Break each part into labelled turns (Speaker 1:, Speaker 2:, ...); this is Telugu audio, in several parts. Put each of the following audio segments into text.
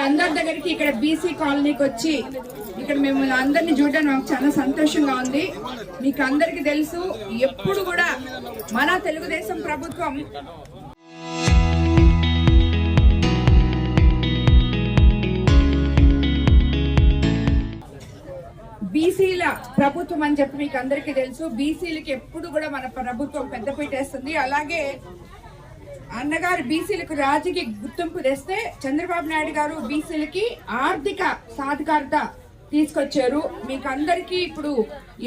Speaker 1: అందరి దగ్గరికి ఇక్కడ బీసీ కాలనీకి వచ్చి ఇక్కడ మిమ్మల్ని అందరినీ చూడడం నాకు చాలా సంతోషంగా ఉంది. మీకు అందరికి తెలుసు, ఎప్పుడు కూడా మన తెలుగుదేశం ప్రభుత్వం బీసీల ప్రభుత్వం అని చెప్పి మీకు అందరికీ తెలుసు. బీసీలకి ఎప్పుడు కూడా మన ప్రభుత్వం పెద్దపీట వేస్తుంది. అలాగే అన్నగారు బీసీలకు రాజకీయ గుర్తింపు తెస్తే చంద్రబాబు నాయుడు గారు బీసీలకి ఆర్థిక సాధికారత తీసుకొచ్చారు. మీకు అందరికీ ఇప్పుడు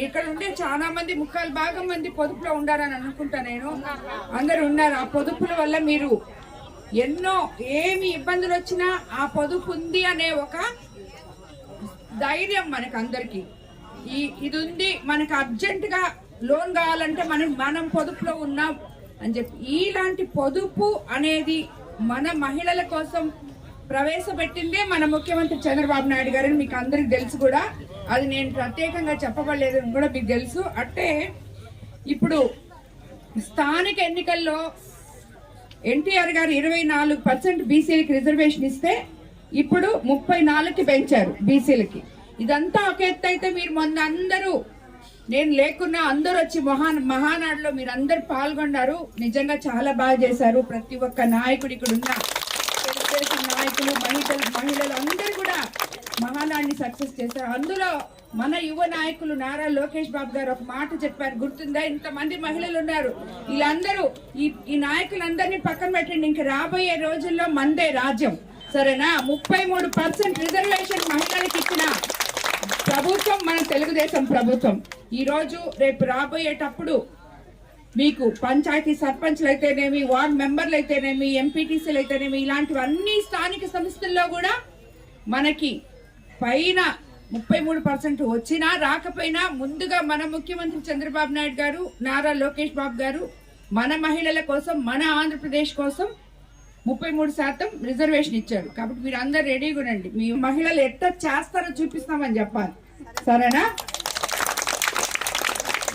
Speaker 1: ఇక్కడ ఉండే చాలా మంది 3/4 మంది పొదుపులో ఉండారని అనుకుంటా. నేను అందరు ఉన్నారు. ఆ పొదుపుల వల్ల మీరు ఎన్నో ఏమి ఇబ్బందులు వచ్చినా ఆ పొదుపు ఉంది అనే ఒక ధైర్యం మనకు అందరికి ఇది ఉంది. మనకు అర్జెంట్ గా లోన్ కావాలంటే మనం పొదుపులో ఉన్నాం అని చెప్పి ఇలాంటి పొదుపు అనేది మన మహిళల కోసం ప్రవేశపెట్టిందే మన ముఖ్యమంత్రి చంద్రబాబు నాయుడు గారు. మీకు అందరికి తెలుసు కూడా, అది నేను ప్రత్యేకంగా చెప్పబడలేదని కూడా మీకు తెలుసు. అంటే ఇప్పుడు స్థానిక ఎన్నికల్లో ఎన్టీఆర్ గారు 24% బీసీలకి రిజర్వేషన్ ఇస్తే ఇప్పుడు 34కి పెంచారు బీసీలకి. ఇదంతా ఒక ఎత్తు అయితే మీరు మొన్న అందరూ, నేను లేకున్నా అందరూ వచ్చి మహానాడులో మీరు అందరు పాల్గొన్నారు. నిజంగా చాలా బాగా చేశారు. ప్రతి ఒక్క నాయకుడు, ఇక్కడ ఉన్న తెలుగుదేశం నాయకులు, మహిళలు అందరూ కూడా మహానాడిని సక్సెస్ చేశారు. అందులో మన యువ నాయకులు నారా లోకేష్ బాబు గారు ఒక మాట చెప్పారు, గుర్తుందా? ఇంతమంది మహిళలు ఉన్నారు, వీళ్ళందరూ ఈ నాయకులందరినీ పక్కన పెట్టండి, ఇంక రాబోయే రోజుల్లో మందే రాజ్యం, సరేనా? 33% రిజర్వేషన్ మహిళలకు ఇచ్చిన ప్రభుత్వం మన తెలుగుదేశం ప్రభుత్వం. ఈ రోజు రేపు రాబోయేటప్పుడు మీకు పంచాయతీ సర్పంచ్లు అయితేనేమి, వార్డు మెంబర్లు అయితేనేమి, ఎంపీటీసీలు అయితేనేమి, ఇలాంటివన్నీ స్థానిక సంస్థల్లో కూడా మనకి పైన 33% వచ్చినా రాకపోయినా ముందుగా మన ముఖ్యమంత్రి చంద్రబాబు నాయుడు గారు, నారా లోకేష్ బాబు గారు మన మహిళల కోసం, మన ఆంధ్రప్రదేశ్ కోసం 33% రిజర్వేషన్ ఇచ్చారు. కాబట్టి మీరు అందరు రెడీగా ఉండండి. మీ మహిళలు ఎట్లా చేస్తారో చూపిస్తామని చెప్పాలి, సరేనా?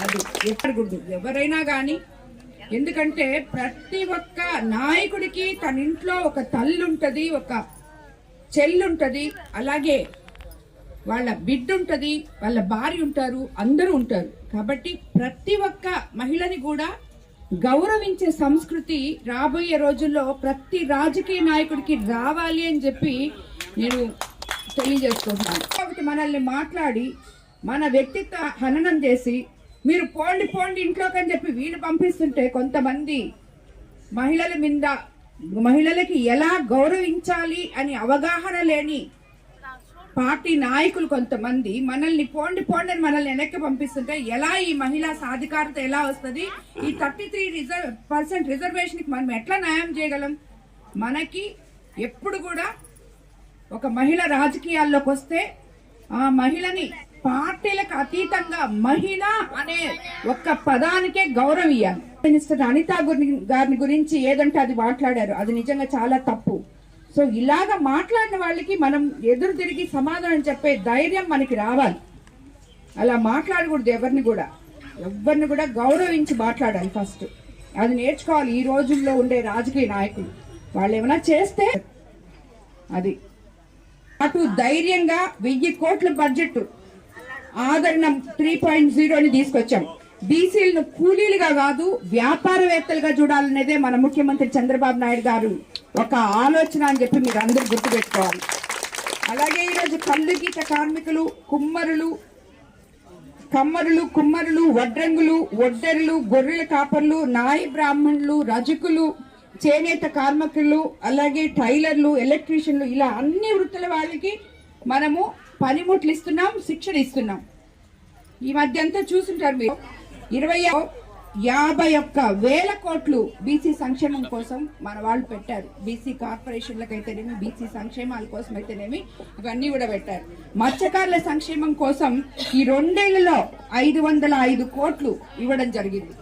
Speaker 1: అది ఎక్కడకూడదు ఎవరైనా కానీ. ఎందుకంటే ప్రతి ఒక్క నాయకుడికి తన ఇంట్లో ఒక తల్లి ఉంటది, ఒక చెల్లి ఉంటది, అలాగే వాళ్ళ బిడ్డ ఉంటది, వాళ్ళ భార్య ఉంటారు, అందరూ ఉంటారు. కాబట్టి ప్రతి ఒక్క మహిళని కూడా గౌరవించే సంస్కృతి రాబోయే రోజుల్లో ప్రతి రాజకీయ నాయకుడికి రావాలి అని చెప్పి నేను తెలియజేస్తున్నాను. కాబట్టి మనల్ని మాట్లాడి మన వ్యక్తిత్వ హననం చేసి మీరు పోండి ఇంట్లోకి అని చెప్పి వీళ్ళు పంపిస్తుంటే కొంతమంది మహిళలకి ఎలా గౌరవించాలి అని అవగాహన లేని పార్టీ నాయకులు కొంతమంది మనల్ని పోండి అని మనల్ని వెనక్కి పంపిస్తుంటే ఎలా ఈ మహిళా సాధికారత ఎలా వస్తుంది? ఈ 33% రిజర్వేషన్ కి మనం ఎట్లా న్యాయం చేయగలం? మనకి ఎప్పుడు కూడా ఒక మహిళ రాజకీయాల్లోకి వస్తే ఆ మహిళని పార్టీలకు అతీతంగా మహిళ అనే ఒక్క పదానికే గౌరవం ఇవ్వాలి. మినిస్టర్ అనితా గారిని గురించి ఏదంటే అది మాట్లాడారు, అది నిజంగా చాలా తప్పు. సో ఇలాగ మాట్లాడిన వాళ్ళకి మనం ఎదురు తిరిగి సమాధానం చెప్పే ధైర్యం మనకి రావాలి. అలా మాట్లాడకూడదు. ఎవరిని కూడా గౌరవించి మాట్లాడాలి ఫస్ట్. అది నేర్చుకోవాలి ఈ రోజుల్లో ఉండే రాజకీయ నాయకులు. వాళ్ళు ఏమైనా చేస్తే అది అటు ధైర్యంగా 1000 కోట్ల బడ్జెట్ ఆదరణ 3.0 తీసుకొచ్చాం. బీసీలను కూలీలుగా కాదు వ్యాపారవేత్తలుగా చూడాలనేదే మన ముఖ్యమంత్రి చంద్రబాబు నాయుడు గారు ఒక ఆలోచన అని చెప్పి మీరు అందరూ గుర్తుపెట్టుకోవాలి. అలాగే ఈరోజు కల్లు గీత కార్మికులు, కమ్మరులు, వడ్రంగులు, ఒడ్డెర్లు, గొర్రెల కాపర్లు, నాయ బ్రాహ్మణులు, రజకులు, చేనేత కార్మికులు, అలాగే టైలర్లు, ఎలక్ట్రీషియన్లు, ఇలా అన్ని వృత్తుల వాళ్ళకి మనము పనిముట్లు ఇస్తున్నాం, శిక్షణ ఇస్తున్నాం. ఈ మధ్య అంతా చూసుంటారు మీరు 51,000 కోట్లు బీసీ సంక్షేమం కోసం మన వాళ్ళు పెట్టారు. బీసీ కార్పొరేషన్లకు అయితేనేమి, బీసీ సంక్షేమాల కోసం అయితేనేమి ఇవన్నీ కూడా పెట్టారు. మత్స్యకారుల సంక్షేమం కోసం ఈ 2 ఏళ్లలో 505 కోట్లు ఇవ్వడం జరిగింది.